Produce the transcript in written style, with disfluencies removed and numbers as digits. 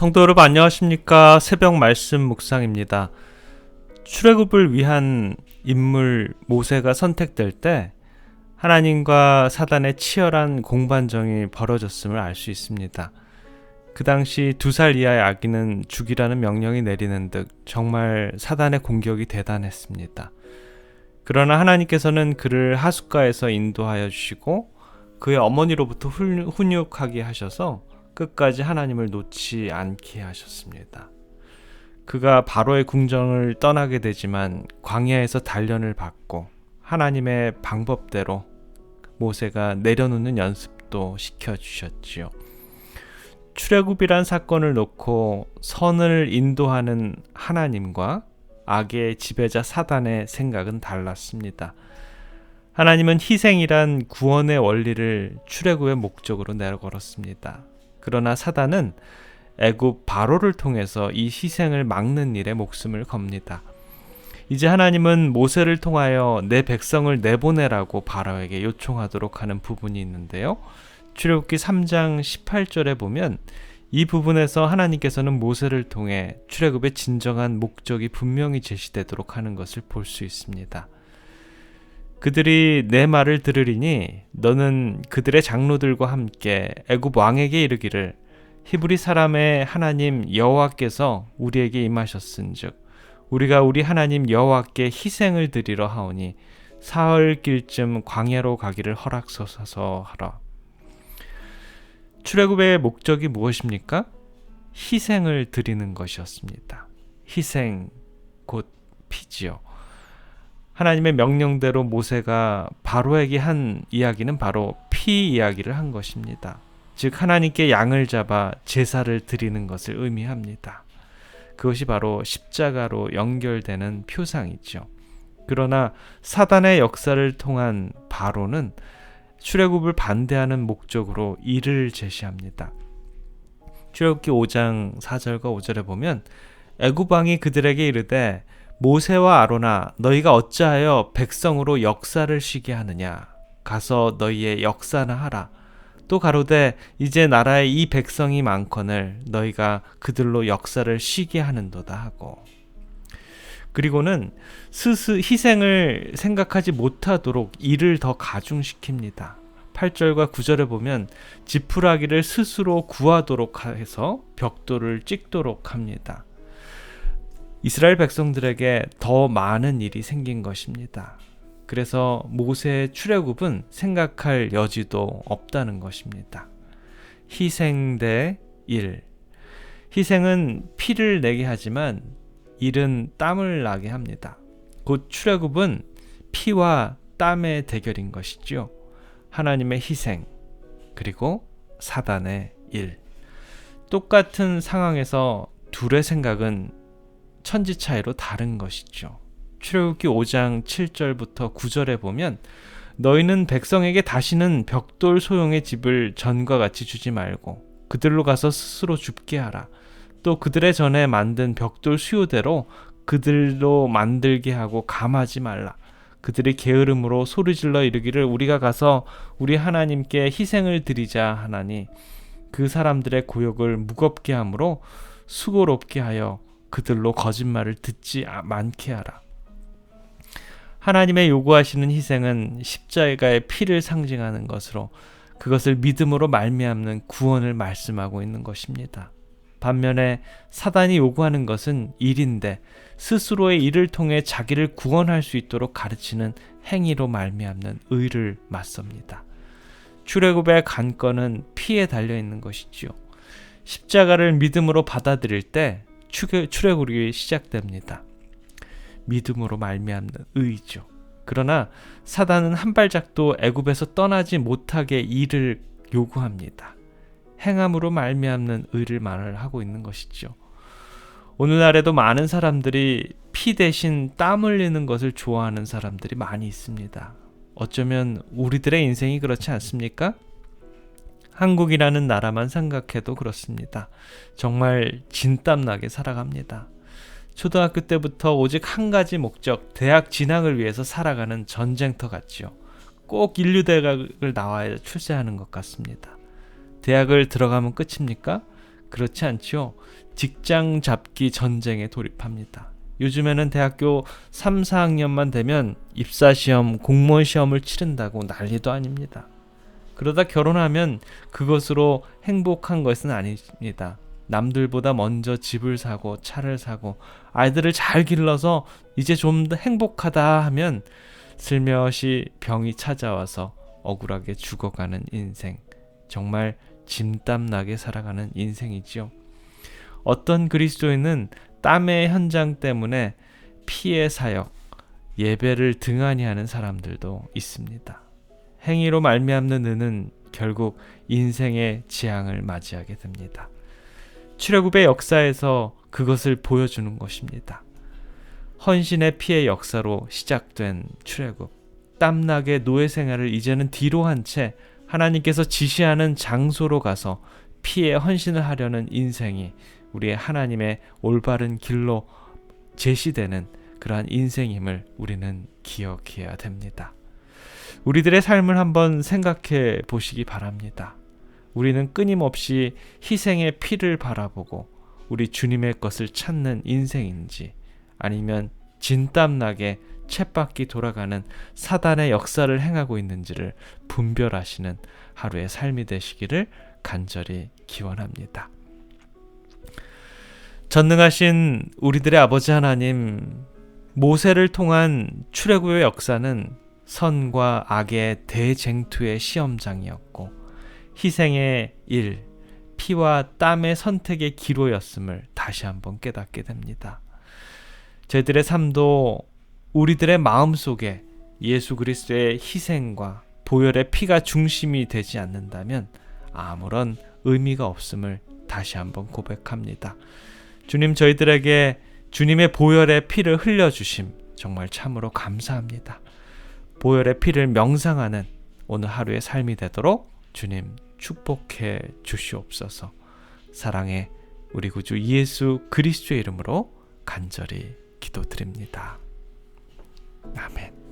성도 여러분 안녕하십니까? 새벽 말씀 묵상입니다. 출애굽을 위한 인물 모세가 선택될 때 하나님과 사단의 치열한 공반정이 벌어졌음을 알 수 있습니다. 그 당시 2살 이하의 아기는 죽이라는 명령이 내리는 듯 정말 사단의 공격이 대단했습니다. 그러나 하나님께서는 그를 하숫가에서 인도하여 주시고 그의 어머니로부터 훈육하게 하셔서 끝까지 하나님을 놓지 않게 하셨습니다. 그가 바로의 궁정을 떠나게 되지만 광야에서 단련을 받고 하나님의 방법대로 모세가 내려놓는 연습도 시켜주셨지요. 출애굽이란 사건을 놓고 선을 인도하는 하나님과 악의 지배자 사단의 생각은 달랐습니다. 하나님은 희생이란 구원의 원리를 출애굽의 목적으로 내걸었습니다. 그러나 사단은 애굽 바로를 통해서 이 희생을 막는 일에 목숨을 겁니다. 이제 하나님은 모세를 통하여 내 백성을 내보내라고 바로에게 요청하도록 하는 부분이 있는데요. 출애굽기 3장 18절에 보면 이 부분에서 하나님께서는 모세를 통해 출애굽의 진정한 목적이 분명히 제시되도록 하는 것을 볼 수 있습니다. 그들이 내 말을 들으리니 너는 그들의 장로들과 함께 애굽 왕에게 이르기를 히브리 사람의 하나님 여호와께서 우리에게 임하셨은즉 우리가 우리 하나님 여호와께 희생을 드리러 하오니 사흘길쯤 광야로 가기를 허락소서 하라. 출애굽의 목적이 무엇입니까? 희생을 드리는 것이었습니다. 희생 곧 피지요. 하나님의 명령대로 모세가 바로에게 한 이야기는 바로 피 이야기를 한 것입니다. 즉 하나님께 양을 잡아 제사를 드리는 것을 의미합니다. 그것이 바로 십자가로 연결되는 표상이죠. 그러나 사단의 역사를 통한 바로는 출애굽을 반대하는 목적으로 이를 제시합니다. 출애굽기 5장 4절과 5절에 보면 애굽 왕이 그들에게 이르되 모세와 아론아 너희가 어찌하여 백성으로 역사를 쉬게 하느냐 가서 너희의 역사나 하라. 또 가로되 이제 나라에 이 백성이 많거늘 너희가 그들로 역사를 쉬게 하는도다 하고, 그리고는 희생을 생각하지 못하도록 이를 더 가중시킵니다. 8절과 9절에 보면 지푸라기를 스스로 구하도록 해서 벽돌을 찍도록 합니다. 이스라엘 백성들에게 더 많은 일이 생긴 것입니다. 그래서 모세의 출애굽은 생각할 여지도 없다는 것입니다. 희생 대 일. 희생은 피를 내게 하지만 일은 땀을 나게 합니다. 곧 출애굽은 피와 땀의 대결인 것이죠. 하나님의 희생 그리고 사단의 일. 똑같은 상황에서 둘의 생각은 천지 차이로 다른 것이죠. 출애굽기 5장 7절부터 9절에 보면 너희는 백성에게 다시는 벽돌 소용의 집을 전과 같이 주지 말고 그들로 가서 스스로 줍게 하라. 또 그들의 전에 만든 벽돌 수요대로 그들로 만들게 하고 감하지 말라. 그들이 게으름으로 소리질러 이르기를 우리가 가서 우리 하나님께 희생을 드리자 하나니 그 사람들의 고역을 무겁게 하므로 수고롭게 하여 그들로 거짓말을 듣지 않게 하라. 하나님의 요구하시는 희생은 십자가의 피를 상징하는 것으로 그것을 믿음으로 말미암는 구원을 말씀하고 있는 것입니다. 반면에 사단이 요구하는 것은 일인데 스스로의 일을 통해 자기를 구원할 수 있도록 가르치는 행위로 말미암는 의를 맞섭니다. 출애굽의 관건은 피에 달려있는 것이지요. 십자가를 믿음으로 받아들일 때 출애굽이 시작됩니다. 믿음으로 말미암는 의죠. 그러나 사단은 한 발짝도 애굽에서 떠나지 못하게 일을 요구합니다. 행함으로 말미암는 의를 말을 하고 있는 것이죠. 오늘날에도 많은 사람들이 피 대신 땀 흘리는 것을 좋아하는 사람들이 많이 있습니다. 어쩌면 우리들의 인생이 그렇지 않습니까? 한국이라는 나라만 생각해도 그렇습니다. 정말 진땀나게 살아갑니다. 초등학교 때부터 오직 한 가지 목적, 대학 진학을 위해서 살아가는 전쟁터 같지요. 꼭 인류대학을 나와야 출세하는 것 같습니다. 대학을 들어가면 끝입니까? 그렇지 않죠? 직장 잡기 전쟁에 돌입합니다. 요즘에는 대학교 3, 4학년만 되면 입사시험, 공무원 시험을 치른다고 난리도 아닙니다. 그러다 결혼하면 그것으로 행복한 것은 아닙니다. 남들보다 먼저 집을 사고 차를 사고 아이들을 잘 길러서 이제 좀 더 행복하다 하면 슬며시 병이 찾아와서 억울하게 죽어가는 인생. 정말 진땀나게 살아가는 인생이지요. 어떤 그리스도인은 땀의 현장 때문에 피의 사역, 예배를 등한히 하는 사람들도 있습니다. 행위로 말미암는 은은 결국 인생의 재앙을 맞이하게 됩니다. 출애굽의 역사에서 그것을 보여주는 것입니다. 헌신의 피의 역사로 시작된 출애굽. 땀나게 노예 생활을 이제는 뒤로 한 채 하나님께서 지시하는 장소로 가서 피의 헌신을 하려는 인생이 우리의 하나님의 올바른 길로 제시되는 그러한 인생임을 우리는 기억해야 됩니다. 우리들의 삶을 한번 생각해 보시기 바랍니다. 우리는 끊임없이 희생의 피를 바라보고 우리 주님의 것을 찾는 인생인지, 아니면 진땀나게 쳇바퀴 돌아가는 사단의 역사를 행하고 있는지를 분별하시는 하루의 삶이 되시기를 간절히 기원합니다. 전능하신 우리들의 아버지 하나님, 모세를 통한 출애굽의 역사는 선과 악의 대쟁투의 시험장이었고 희생의 일, 피와 땀의 선택의 기로였음을 다시 한번 깨닫게 됩니다. 저희들의 삶도 우리들의 마음속에 예수 그리스도의 희생과 보혈의 피가 중심이 되지 않는다면 아무런 의미가 없음을 다시 한번 고백합니다. 주님, 저희들에게 주님의 보혈의 피를 흘려주심 정말 참으로 감사합니다. 보혈의 피를 명상하는 오늘 하루의 삶이 되도록 주님 축복해 주시옵소서. 사랑의 우리 구주 예수 그리스도의 이름으로 간절히 기도드립니다. 아멘.